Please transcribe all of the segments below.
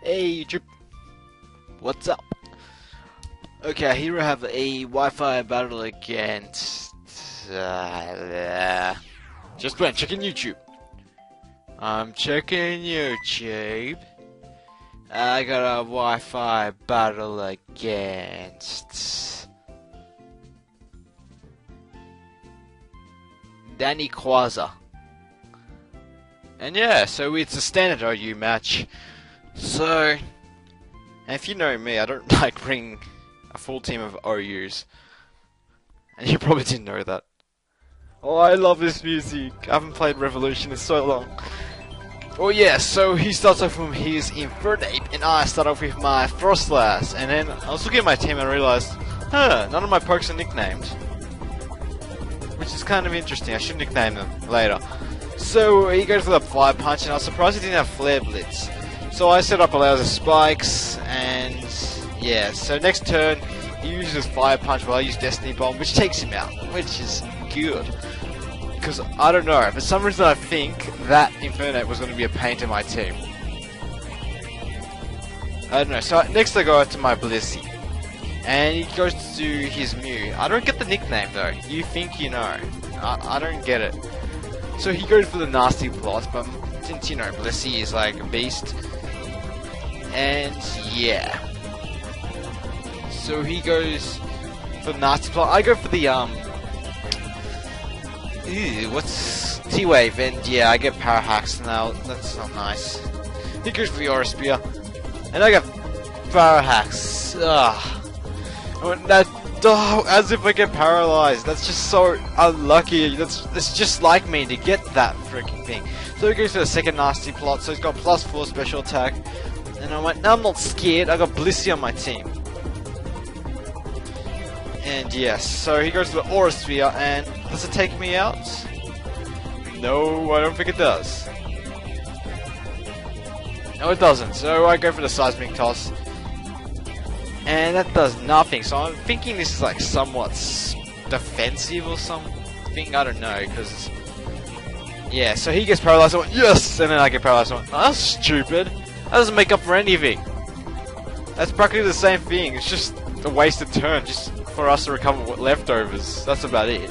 Hey YouTube, what's up? Okay, here we have a Wi-Fi battle against just went checking YouTube. I'm checking YouTube. I got a Wi-Fi battle against DaniiQuaza. And yeah, so it's a standard OU match. So, and if you know me, I don't like bringing a full team of OUs. And you probably didn't know that. Oh, I love this music. I haven't played Revolution in so long. Oh yeah, so he starts off with his Infernape, and I start off with my Frostlass. And then I was looking at my team and I realized, none of my pokes are nicknamed. Which is kind of interesting. I should nickname them later. So he goes for the Fire Punch, and I was surprised he didn't have Flare Blitz. So I set up a lot of spikes, and yeah, so next turn he uses Fire Punch while I use Destiny Bomb, which takes him out, which is good. Because I don't know, for some reason I think that Infernape was going to be a pain to my team. I don't know, so next I go out to my Blissey, and he goes to do his Mew. I don't get the nickname though, you think you know, I don't get it. So he goes for the Nasty Plot, but since you know Blissey is like a beast. And yeah, so he goes for the Nasty Plot. I go for the what's T-Wave, and yeah, I get Power Hacks now. That's not nice. He goes for the Aura Spear, and I get Power Hacks. As if I get paralyzed. That's just so unlucky. That's just like me to get that freaking thing. So he goes for the second Nasty Plot. So he's got +4 special attack. And I went, no, I'm not scared, I got Blissey on my team. And yes, so he goes to the Aura Sphere, and does it take me out? No, I don't think it does. No, it doesn't. So I go for the Seismic Toss. And that does nothing, so I'm thinking this is like somewhat defensive or something, I don't know, because... Yeah, so he gets paralyzed, I went, yes! And then I get paralyzed, I went, oh, that's stupid. That doesn't make up for anything. That's practically the same thing. It's just a wasted turn, just for us to recover leftovers. That's about it.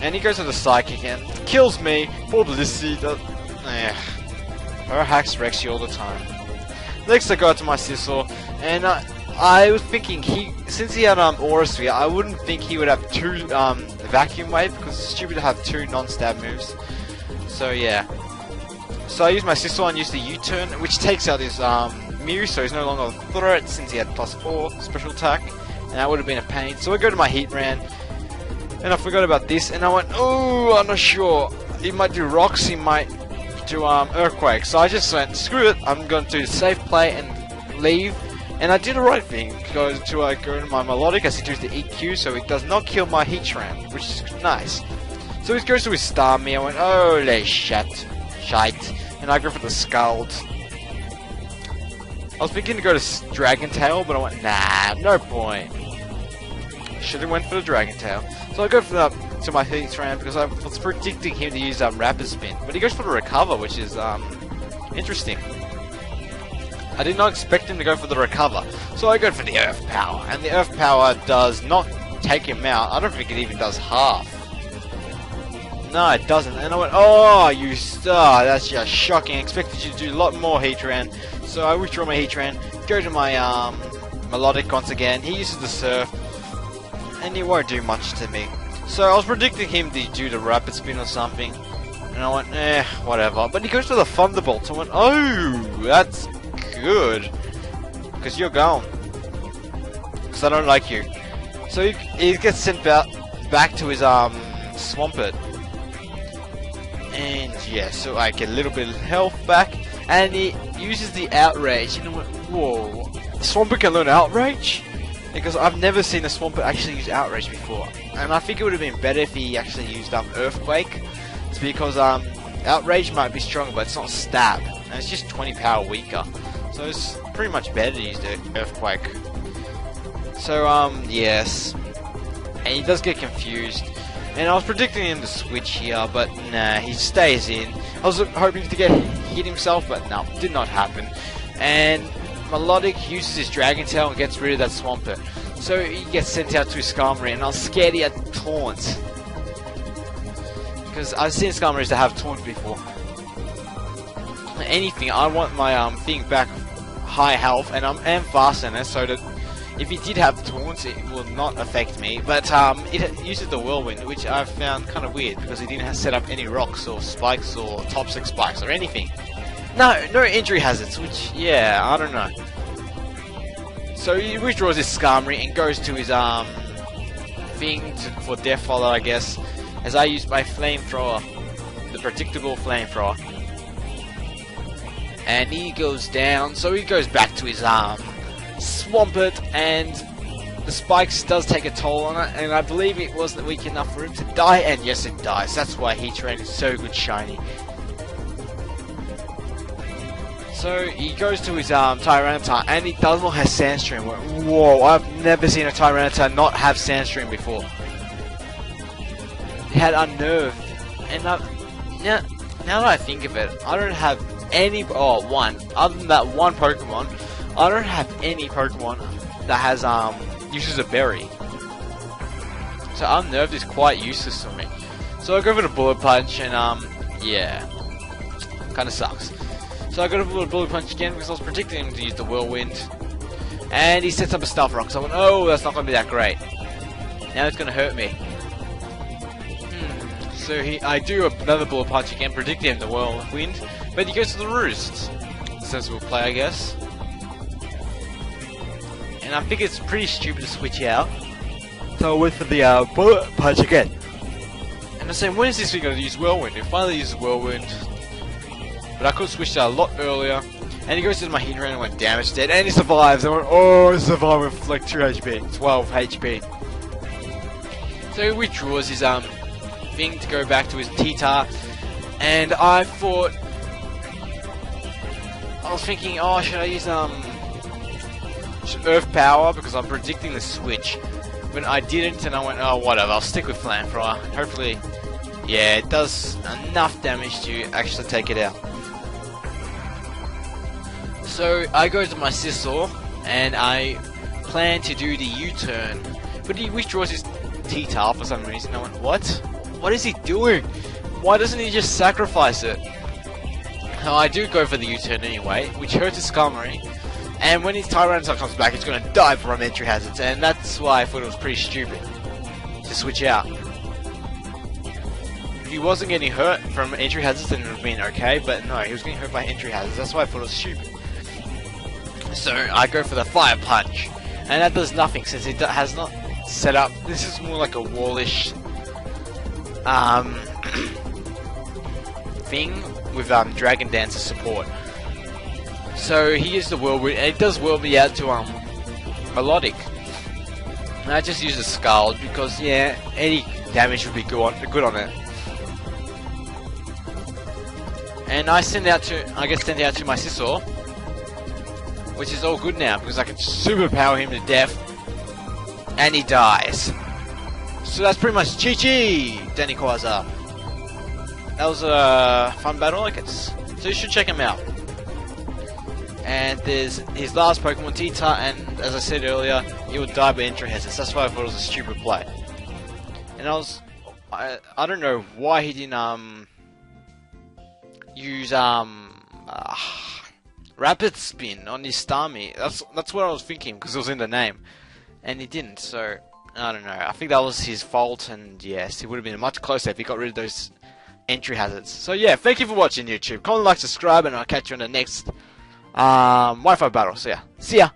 And he goes to the Psychic and kills me. Poor Blissey. Her hacks wrecks you all the time. Next I go to my Sissel, and I was thinking since he had Aura Sphere, I wouldn't think he would have 2 Vacuum Wave, because it's stupid to have 2 non-stab moves. So yeah. So I used my Sissel and used the U-turn, which takes out his Mew, so he's no longer a threat since he had +4 special attack, and that would have been a pain. So I go to my Heatran, and I forgot about this, and I went, oh, I'm not sure. He might do Rocks, he might do Earthquake. So I just went, screw it, I'm going to safe play and leave. And I did the right thing, go to my Melodic as he does the EQ, so it does not kill my Heatran, which is nice. So he goes to his Starmie, I went, holy shite. And I go for the Scald. I was thinking to go to Dragon Tail, but I went, nah, no point. Should've went for the Dragon Tail. So I go for to my Heatran because I was predicting him to use Rapid Spin, but he goes for the Recover, which is interesting. I did not expect him to go for the Recover, so I go for the Earth Power, and the Earth Power does not take him out. I don't think it even does half. No, it doesn't. And I went, oh, you star, that's just shocking. I expected you to do a lot more Heatran. So I withdraw my Heatran, go to my Melodic once again. He uses the Surf, and he won't do much to me. So I was predicting him to do the Rapid Spin or something, and I went, whatever. But he goes to the Thunderbolt. I went, oh, that's good, because you're gone. Because I don't like you. So he gets sent back to his Swampert. And yeah, so I get a little bit of health back, and he uses the Outrage, and I went, whoa, Swampert can learn Outrage? Because I've never seen a Swampert actually use Outrage before, and I think it would have been better if he actually used Earthquake. It's because Outrage might be stronger, but it's not Stab, and it's just 20 power weaker, so it's pretty much better to use the Earthquake. So Yes. and he does get confused. And I was predicting him to switch here, but nah, he stays in. I was hoping to hit himself, but no, did not happen. and Melodic uses his Dragon Tail and gets rid of that Swampert. So he gets sent out to Skarmory, and I was scared he had Taunt. Because I've seen Skarmories that have Taunt before. Anything, I want my thing back high health, and I am fast in it, so that if he did have Taunts, it will not affect me. But it uses the Whirlwind, which I found kind of weird, because it didn't set up any rocks or spikes or toxic spikes or anything. No injury hazards, which, yeah, I don't know. So he withdraws his Skarmory and goes to his thing for Death Follow, I guess, as I use my Flamethrower, the predictable Flamethrower. And he goes down, so he goes back to his Swampert, and the spikes does take a toll on it, and I believe it wasn't weak enough for him to die, and yes it dies. That's why Heatran is so good shiny. So he goes to his Tyranitar, and he does not have Sandstream. Whoa, I've never seen a Tyranitar not have Sandstream before. It had Unnerved, and now that I think of it, I don't have any, other than that one Pokemon, I don't have any Pokemon that has uses a berry. So Unnerved is quite useless for me. So I go for the Bullet Punch, and yeah, kinda sucks. So I go for the Bullet Punch again because I was predicting him to use the Whirlwind, and he sets up a Stealth Rock, so I went, oh, that's not gonna be that great. Now it's gonna hurt me. So I do another Bullet Punch again, predicting him the Whirlwind, but he goes to the Roost. Sensible play, I guess. And I think it's pretty stupid to switch out. So I went for the Bullet Punch again. And I'm saying, when is this thing going to use Whirlwind? It finally uses Whirlwind. But I could have switched out a lot earlier. And he goes to my Heatran and went damage dead. And he survives. I went, oh, he survived with like 2 HP. 12 HP. So he withdraws his thing to go back to his T-Tar. And I thought, I was thinking, oh, should I use Earth Power, because I'm predicting the switch. But I didn't, and I went, oh, whatever, I'll stick with Flamethrower. Hopefully, yeah, it does enough damage to actually take it out. So I go to my Scizor, and I plan to do the U-turn, but he withdraws his T-Tar for some reason. I went, what? What is he doing? Why doesn't he just sacrifice it? So I do go for the U-turn anyway, which hurts his Skarmory. And when his Tyranitar comes back, it's going to die from entry hazards, and that's why I thought it was pretty stupid to switch out. If he wasn't getting hurt from entry hazards, then it would have been okay, but no, he was getting hurt by entry hazards, that's why I thought it was stupid. So I go for the Fire Punch, and that does nothing since it has not set up. This is more like a wallish thing with Dragon Dancer support. So he used the Whirlwind, and it does whirl me out to Melodic. And I just use the Scald because, yeah, any damage would be good on it. And I get sent out to my Scizor, which is all good now because I can superpower him to death, and he dies. So that's pretty much Chi-Chi, DaniiQuaza. That was a fun battle, I guess. So you should check him out. And there's his last Pokemon, T-Tar, and as I said earlier, he would die by entry hazards. That's why I thought it was a stupid play. And I don't know why he didn't use Rapid Spin on his Starmie. That's what I was thinking because it was in the name, and he didn't. So I don't know. I think that was his fault, and yes, it would have been much closer if he got rid of those entry hazards. So yeah, thank you for watching YouTube. Comment, like, subscribe, and I'll catch you on the next Wi-Fi battle. So yeah, see ya.